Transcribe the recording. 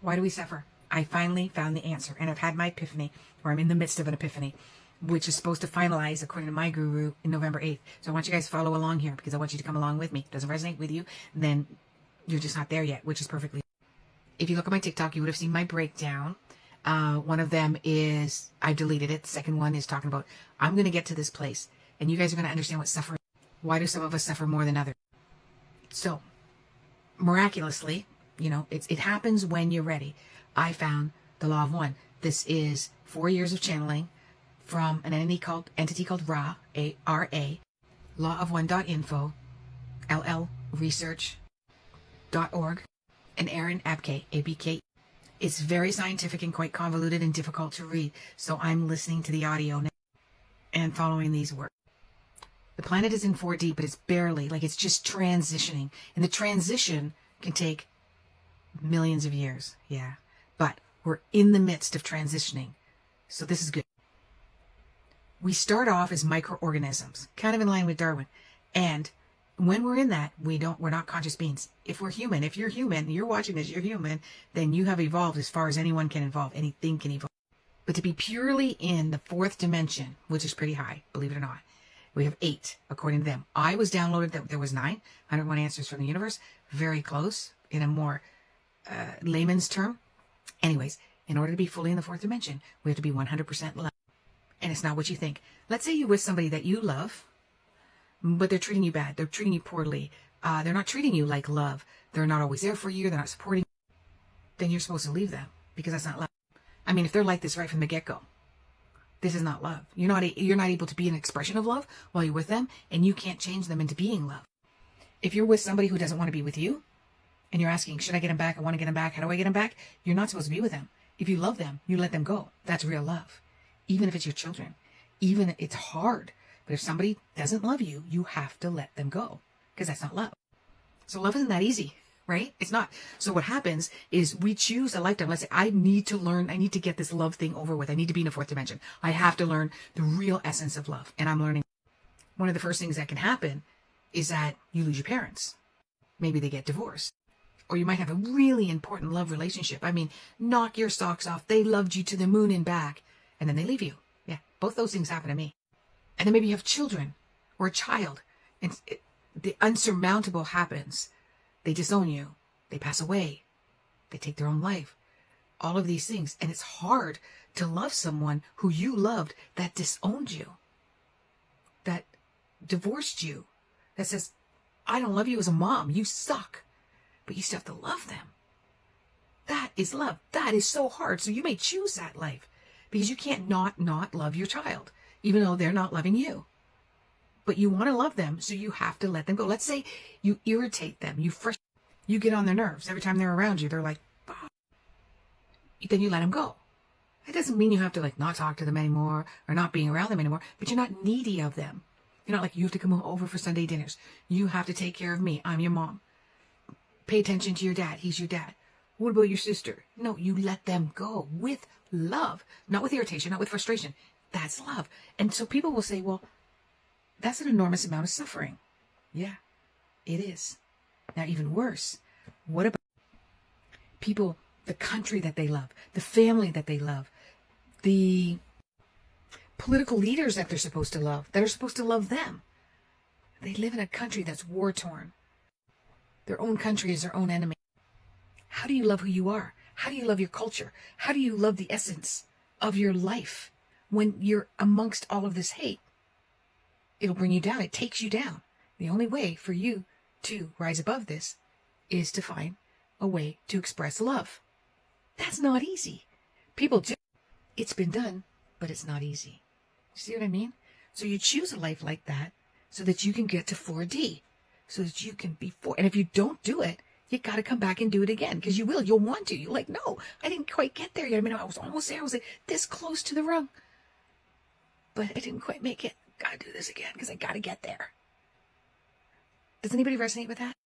Why do we suffer? I finally found the answer, and I've had my epiphany, or I'm in the midst of an epiphany, which is supposed to finalize, according to my guru, in November 8th. So I want you guys to follow along here, because I want you to come along with me. If it doesn't resonate with you, then you're just not there yet, which is perfectly. If you look at my TikTok, you would have seen my breakdown. One of them is, I deleted it. The second one is talking about, I'm going to get to this place, and you guys are going to understand what suffering. Why do some of us suffer more than others? So, miraculously, it happens when you're ready. I found the Law of One. This is 4 years of channeling from an entity called Ra, A-R-A, lawofone.info, llresearch.org, and Aaron Abke, A-B-K. It's very scientific and quite convoluted and difficult to read, so I'm listening to the audio now and following these words. The planet is in 4D, but it's barely, it's just transitioning. And the transition can take millions of years, yeah. But we're in the midst of transitioning, so this is good. We start off as microorganisms, kind of in line with Darwin. And when we're in that, we're not conscious beings. If you're human, you're watching this, you're human, then you have evolved as far as anyone can evolve, anything can evolve. But to be purely in the 4th dimension, which is pretty high, believe it or not, we have 8, according to them. I was downloaded that there was 9, 101 answers from the universe, very close, in a more layman's term. Anyways, in order to be fully in the 4th dimension, we have to be 100% love. And it's not what you think. Let's say you're with somebody that you love, but they're treating you bad. They're treating you poorly. They're not treating you like love. They're not always there for you. They're not supporting you. Then you're supposed to leave them, because that's not love. I mean, if they're like this right from the get-go, this is not love. You're not able to be an expression of love while you're with them, and you can't change them into being love. If you're with somebody who doesn't want to be with you, and you're asking, should I get him back? I want to get him back. How do I get him back? You're not supposed to be with them. If you love them, you let them go. That's real love. Even if it's your children. Even if it's hard. But if somebody doesn't love you, you have to let them go. Because that's not love. So love isn't that easy, right? It's not. So what happens is we choose a lifetime. Let's say I need to get this love thing over with. I need to be in the 4th dimension. I have to learn the real essence of love. And I'm learning. One of the first things that can happen is that you lose your parents. Maybe they get divorced. Or you might have a really important love relationship. I mean, knock your socks off. They loved you to the moon and back. And then they leave you. Yeah, both those things happen to me. And then maybe you have children or a child. And the unsurmountable happens. They disown you. They pass away. They take their own life. All of these things. And it's hard to love someone who you loved that disowned you. That divorced you. That says, I don't love you as a mom. You suck. But you still have to love them. That is love. That is so hard. So you may choose that life. Because you can't not love your child. Even though they're not loving you. But you want to love them, so you have to let them go. Let's say you irritate them. You get on their nerves. Every time they're around you, they're like, oh. Then you let them go. That doesn't mean you have to not talk to them anymore or not being around them anymore. But you're not needy of them. You're not like, you have to come over for Sunday dinners. You have to take care of me. I'm your mom. Pay attention to your dad. He's your dad. What about your sister? No, you let them go with love. Not with irritation, not with frustration. That's love. And so people will say, well, that's an enormous amount of suffering. Yeah, it is. Now, even worse, what about people, the country that they love, the family that they love, the political leaders that they're supposed to love, that are supposed to love them? They live in a country that's war-torn. Their own country is their own enemy. How do you love who you are? How do you love your culture? How do you love the essence of your life when you're amongst all of this hate? It'll bring you down. It takes you down. The only way for you to rise above this is to find a way to express love. That's not easy. People do. It's been done, but it's not easy. See what I mean? So you choose a life like that so that you can get to 4D. So that you can be 4. And if you don't do it, you got to come back and do it again. Because you will. You'll want to. You're like, no, I didn't quite get there yet. I mean, I was almost there. I was like this close to the rung. But I didn't quite make it. Got to do this again because I got to get there. Does anybody resonate with that?